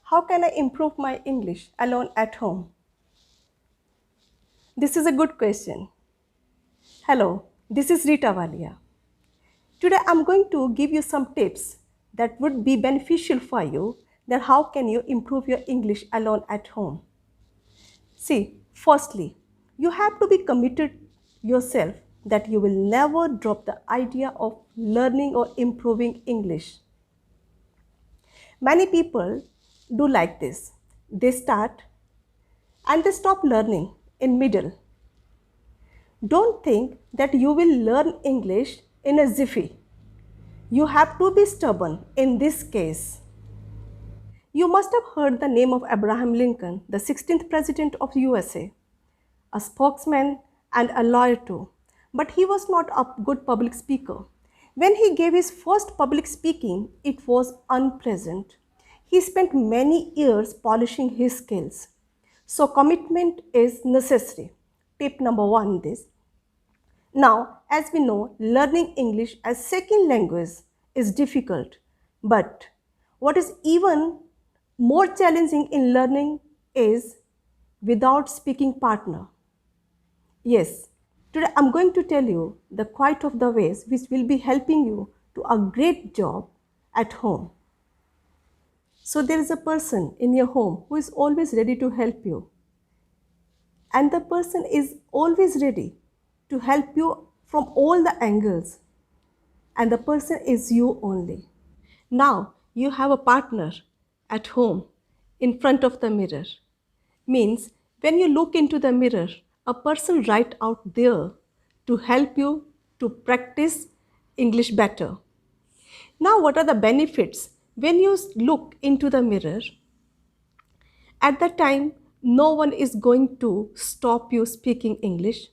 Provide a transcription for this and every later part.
How can I improve my English alone at home? This is a good question. Hello, this is Rita Walia. Today I'm going to give you some tips that would be beneficial for you, that how can you improve your English alone at home. See, firstly, you have to be committed yourself that you will never drop the idea of learning or improving English. Many people do like this. They start and they stop learning in middle. Don't think that you will learn English in a jiffy. You have to be stubborn in this case. You must have heard the name of Abraham Lincoln, the 16th president of USA, a spokesman and a lawyer too. But he was not a good public speaker. When he gave his first public speaking, it was unpleasant. He spent many years polishing his skills. So commitment is necessary. Tip number 1 this. Now, as we know, learning English as second language is difficult. But what is even more challenging in learning is without speaking partner. Yes, today I'm going to tell you the quite of the ways which will be helping you to a great job at home. So there is a person in your home who is always ready to help you. And the person is always ready to help you from all the angles. And the person is you only. Now you have a partner at home in front of the mirror. Means when you look into the mirror, a person right out there to help you to practice English better. Now what are the benefits? When you look into the mirror, at that time, no one is going to stop you speaking English.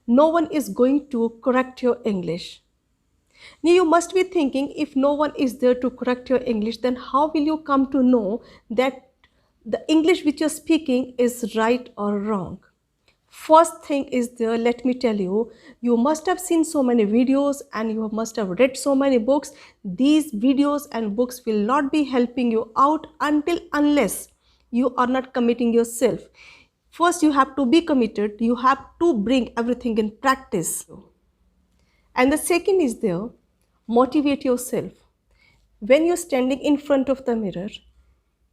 No one is going to correct your English. Now you must be thinking, if no one is there to correct your English, then how will you come to know that the English which you're speaking is right or wrong? First thing is there, let me tell you, you must have seen so many videos and you must have read so many books. These videos and books will not be helping you out unless you are not committing yourself. First, you have to be committed. You have to bring everything in practice. And the second is there, motivate yourself. When you're standing in front of the mirror,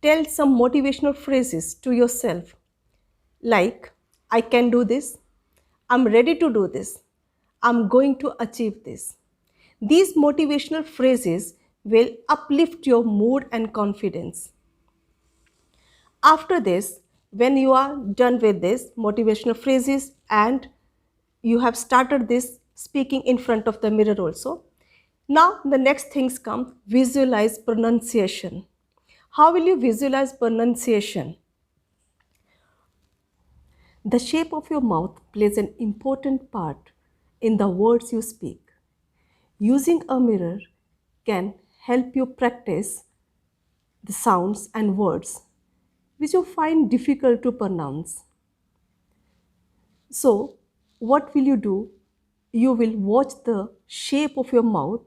tell some motivational phrases to yourself like, I can do this, I'm ready to do this, I'm going to achieve this. These motivational phrases will uplift your mood and confidence. After this, when you are done with this motivational phrases and you have started this speaking in front of the mirror also, now the next things come, visualize pronunciation. How will you visualize pronunciation? The shape of your mouth plays an important part in the words you speak. Using a mirror can help you practice the sounds and words which you find difficult to pronounce. So, what will you do? You will watch the shape of your mouth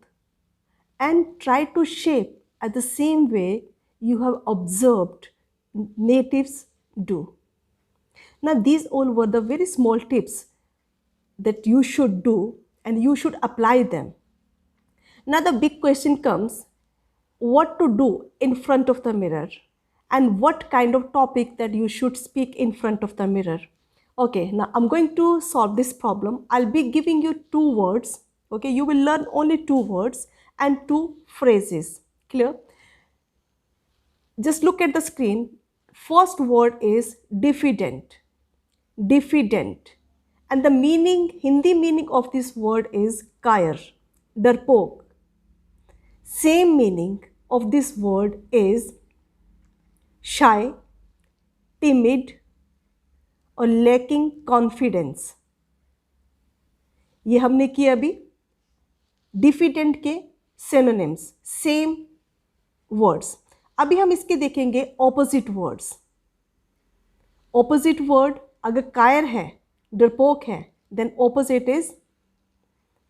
and try to shape at the same way you have observed natives do. Now, these all were the very small tips that you should do and you should apply them. Now, the big question comes, what to do in front of the mirror and what kind of topic that you should speak in front of the mirror. Okay, now I'm going to solve this problem. I'll be giving you two words. Okay, you will learn only two words and two phrases. Clear? Just look at the screen. First word is diffident. Diffident. And the meaning, Hindi meaning of this word is kair, darpok. Same meaning of this word is shy, timid, और lacking confidence. ये हमने किया अभी diffident के synonyms, same words. अभी हम इसके देखेंगे opposite words. Opposite word अगर कायर है, डरपोक है, then opposite is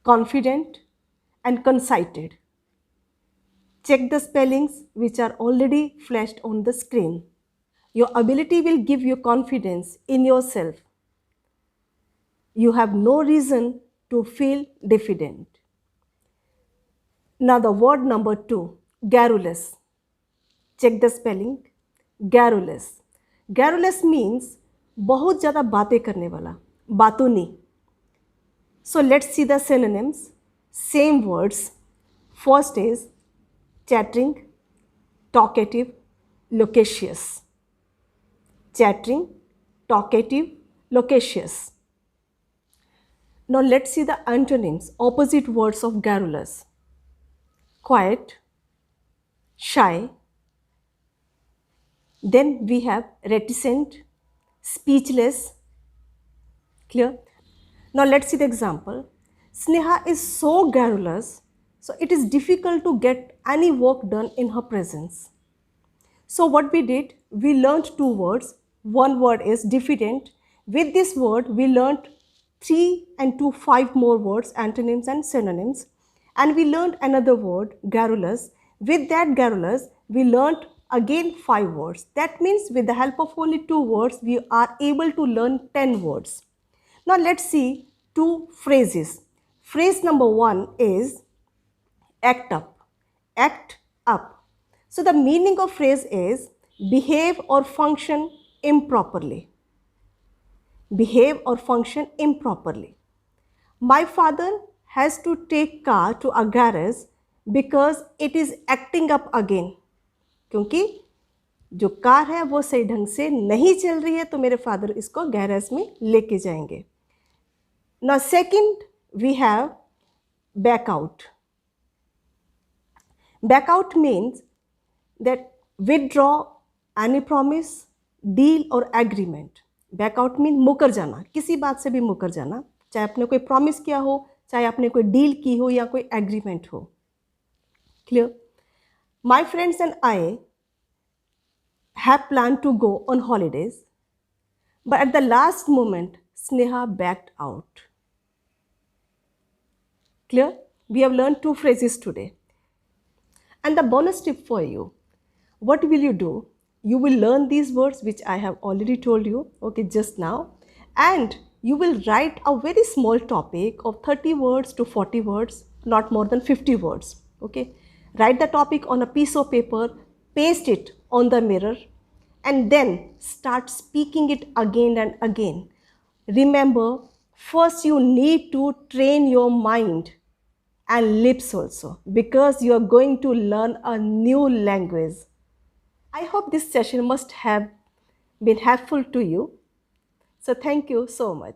confident and conceited. Check the spellings which are already flashed on the screen. Your ability will give you confidence in yourself. You have no reason to feel diffident. Now the word number 2, garrulous. Check the spelling. Garrulous. Garrulous means बहुत ज़्यादा बातें करने वाला, बातूनी. So let's see the synonyms. Same words. First is chattering, talkative, loquacious. Chattering, talkative, loquacious. Now let's see the antonyms, opposite words of garrulous. Quiet, shy. Then we have reticent, speechless. Clear? Now let's see the example. Sneha is so garrulous, so it is difficult to get any work done in her presence. So what we did, we learned 2 words. One word is diffident. With this word, we learned 3 and 2, 5 more words, antonyms and synonyms. And we learned another word, garrulous. With that garrulous, we learned again 5 words. That means with the help of only 2 words, we are able to learn 10 words. Now let's see 2 phrases. Phrase number 1 is act up. Act up. So the meaning of phrase is behave or function improperly. Behave or function improperly. My father has to take car to a garage because it is acting up again. क्योंकि जो car है वो सही ढंग से नहीं चल रही है, तो मेरे फादर इसको गैरेज में लेके जाएंगे. Now second we have back out. Back out means that withdraw any promise, deal or agreement. Back out means मुकर जाना, किसी बात से भी मुकर जाना, चाहे आपने कोई प्रॉमिस किया हो, चाहे आपने कोई डील की हो या कोई एग्रीमेंट हो. Clear? My friends and I have planned to go on holidays, but at the last moment, Sneha backed out. Clear? We have learned 2 phrases today. And the bonus tip for you, what will you do? You will learn these words which I have already told you, okay, just now, and you will write a very small topic of 30 words to 40 words, not more than 50 words, okay. Write the topic on a piece of paper, paste it on the mirror, and then start speaking it again and again. Remember, first you need to train your mind and lips also, because you are going to learn a new language. I hope this session must have been helpful to you. So thank you so much.